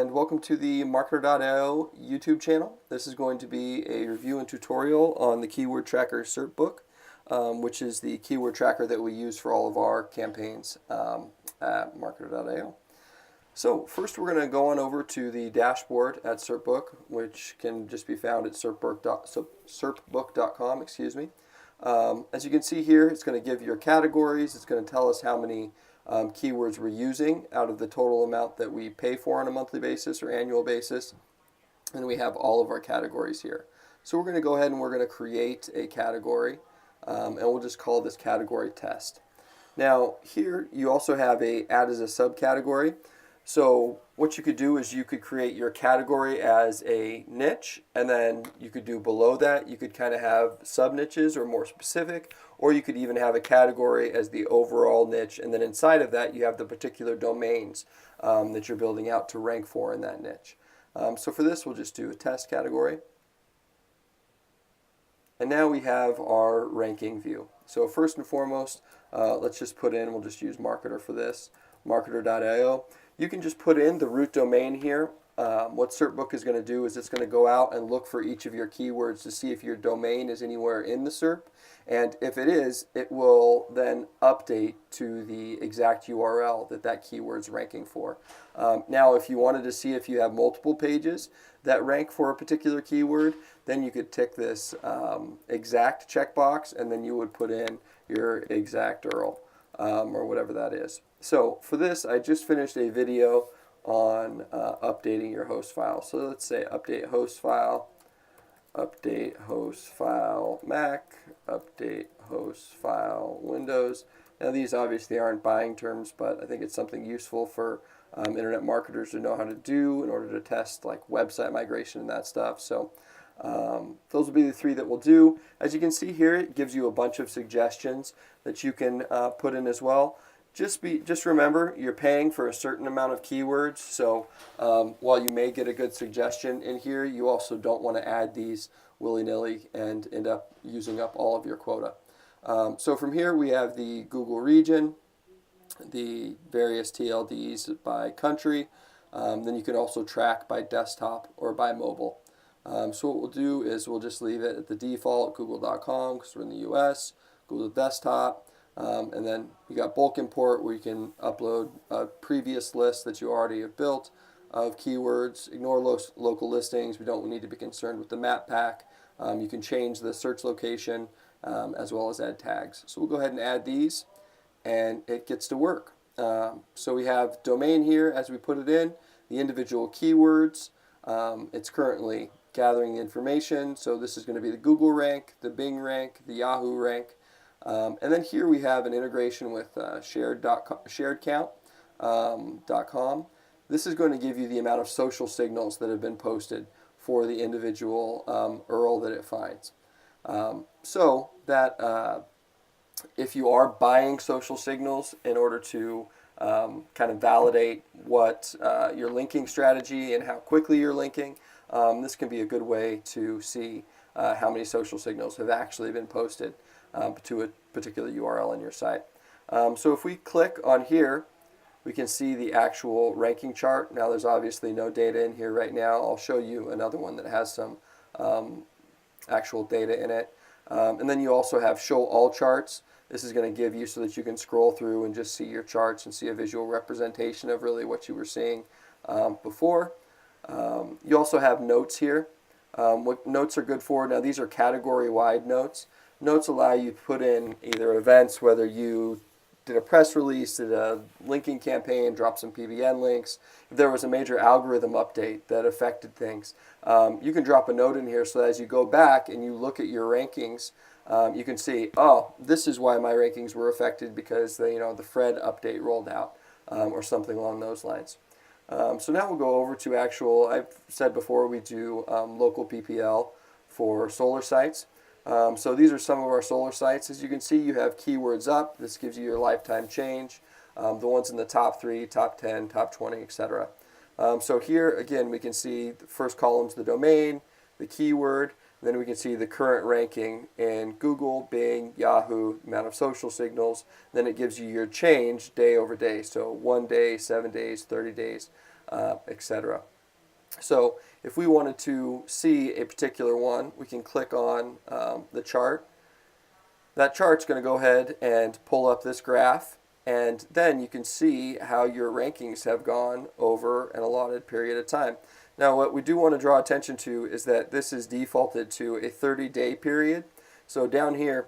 and welcome to the MRKTR.io YouTube channel. This is going to be a review and tutorial on the keyword tracker Serpbook, which is the keyword tracker that we use for all of our campaigns at MRKTR.io. So first we're going to go on over to the dashboard at Serpbook, which can just be found at serpbook.com, excuse me. As you can see here, it's going to give your categories. It's going to tell us how many keywords we're using out of the total amount that we pay for on a monthly basis or annual basis. And we have all of our categories here. So we're going to go ahead and we're going to create a category, and we'll just call this category test. Now here you also have a add as a subcategory. So what you could do is you could create your category as a niche, and then you could do below that, you could kind of have sub niches or more specific, or you could even have a category as the overall niche, and then inside of that you have the particular domains that you're building out to rank for in that niche. So for this we'll just do a test category. And now we have our ranking view. So first and foremost, let's just put in, we'll just use marketer for this, MRKTR.io. You can just put in the root domain here. What Serpbook is going to do is it's going to go out and look for each of your keywords to see if your domain is anywhere in the SERP. And if it is, it will then update to the exact URL that that keyword's ranking for. Now, if you wanted to see if you have multiple pages that rank for a particular keyword, then you could tick this exact checkbox, and then you would put in your exact URL. Or whatever that is. So for this, I just finished a video on updating your host file. So let's say update host file Mac, update host file Windows. Now these obviously aren't buying terms, but I think it's something useful for internet marketers to know how to do in order to test like website migration and that stuff. So those will be the three that we'll do. As you can see here, it gives you a bunch of suggestions that you can put in as well. Just remember, you're paying for a certain amount of keywords, so while you may get a good suggestion in here, you also don't want to add these willy-nilly and end up using up all of your quota. So from here we have the Google region, the various TLDs by country, then you can also track by desktop or by mobile. So what we'll do is we'll just leave it at the default, google.com, because we're in the US, Google Desktop, and then you got bulk import where you can upload a previous list that you already have built of keywords. Ignore local listings. We don't need to be concerned with the map pack. You can change the search location as well as add tags. So we'll go ahead and add these, and it gets to work. So we have domain here as we put it in, the individual keywords. It's currently gathering the information, so this is going to be the Google rank, the Bing rank, the Yahoo rank, and then here we have an integration with sharedcount.com. This is going to give you the amount of social signals that have been posted for the individual URL that it finds. So that if you are buying social signals in order to kind of validate what your linking strategy and how quickly you're linking, this can be a good way to see how many social signals have actually been posted to a particular URL on your site. So if we click on here, we can see the actual ranking chart. Now there's obviously no data in here right now. I'll show you another one that has some actual data in it. And then you also have show all charts. This is going to give you so that you can scroll through and just see your charts and see a visual representation of really what you were seeing before. You also have notes here. What notes are good for? Now these are category-wide notes. Notes allow you to put in either events, whether you did a press release, did a linking campaign, dropped some PBN links. If there was a major algorithm update that affected things, you can drop a note in here so that as you go back and you look at your rankings, you can see, oh, this is why my rankings were affected because the Fred update rolled out or something along those lines. So now we'll go over to actual, I've said before we do local PPL for solar sites. So these are some of our solar sites. As you can see, you have keywords up. This gives you your lifetime change. The ones in the top 3, top 10, top 20, etc. So here, again, we can see the first column's the domain, the keyword, then we can see the current ranking in Google, Bing, Yahoo, amount of social signals. Then it gives you your change day over day. So 1 day, 7 days, 30 days, etc. So if we wanted to see a particular one, we can click on the chart. That chart's going to go ahead and pull up this graph, and then you can see how your rankings have gone over an allotted period of time. Now, what we do want to draw attention to is that this is defaulted to a 30-day period. So down here,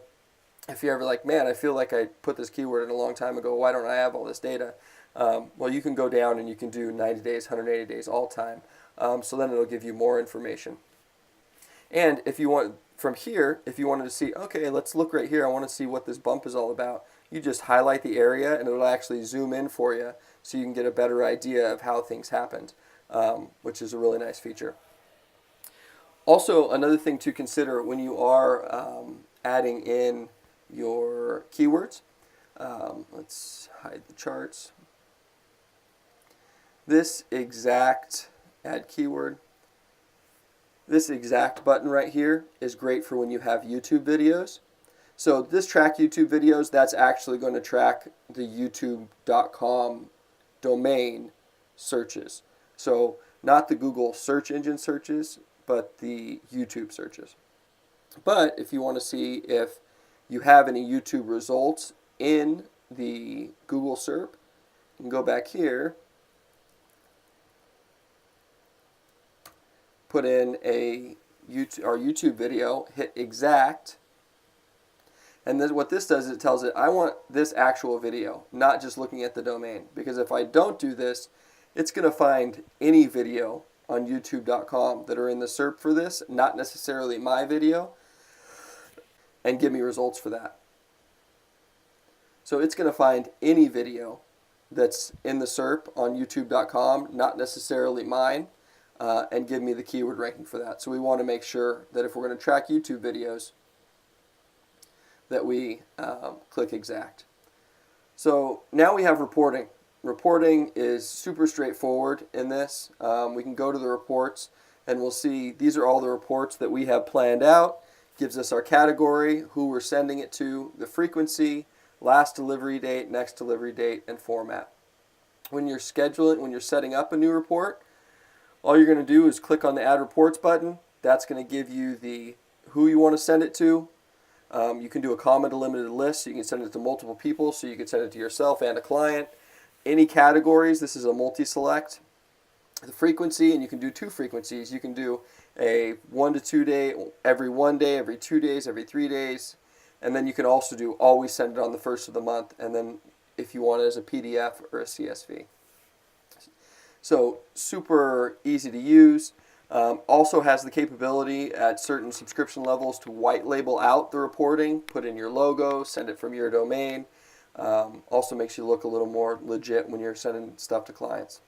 if you're ever like, man, I feel like I put this keyword in a long time ago, why don't I have all this data? Well, you can go down and you can do 90 days, 180 days, all time. So then it'll give you more information. And if you want, from here, if you wanted to see, okay, let's look right here, I want to see what this bump is all about, you just highlight the area and it'll actually zoom in for you so you can get a better idea of how things happened, which is a really nice feature. Also, another thing to consider when you are adding in your keywords, let's hide the charts. This exact add keyword, this exact button right here is great for when you have YouTube videos. So this track YouTube videos, that's actually going to track the youtube.com domain searches. So not the Google search engine searches, but the YouTube searches. But if you want to see if you have any YouTube results in the Google SERP, you can go back here, put in our YouTube video, hit exact, and then what this does is it tells it, I want this actual video, not just looking at the domain. Because if I don't do this, it's going to find any video on youtube.com that are in the SERP for this, not necessarily my video, and give me results for that. So it's going to find any video that's in the SERP on youtube.com, not necessarily mine, and give me the keyword ranking for that. So we want to make sure that if we're going to track YouTube videos, that we click exact. So now we have reporting. Reporting is super straightforward in this. We can go to the reports and we'll see these are all the reports that we have planned out. Gives us our category, who we're sending it to, the frequency, last delivery date, next delivery date, and format. When you're scheduling, when you're setting up a new report, all you're going to do is click on the Add Reports button. That's going to give you the who you want to send it to. You can do a comma delimited list, so you can send it to multiple people, so you can send it to yourself and a client. Any categories, this is a multi-select. The frequency, and you can do two frequencies. You can do a 1 to 2 day, every 1 day, every 2 days, every 3 days. And then you can also do always send it on the first of the month, and then if you want it as a PDF or a CSV. So super easy to use. Also has the capability at certain subscription levels to white label out the reporting, put in your logo, send it from your domain. Also makes you look a little more legit when you're sending stuff to clients.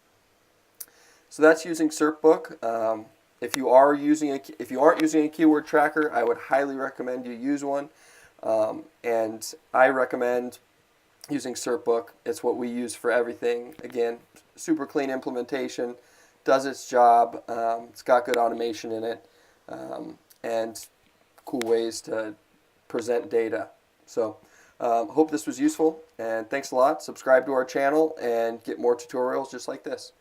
So that's using Serpbook. If you aren't using a keyword tracker, I would highly recommend you use one. And I recommend using Serpbook. It's what we use for everything. Again, super clean implementation, does its job. It's got good automation in it, and cool ways to present data. So hope this was useful, and thanks a lot. Subscribe to our channel and get more tutorials just like this.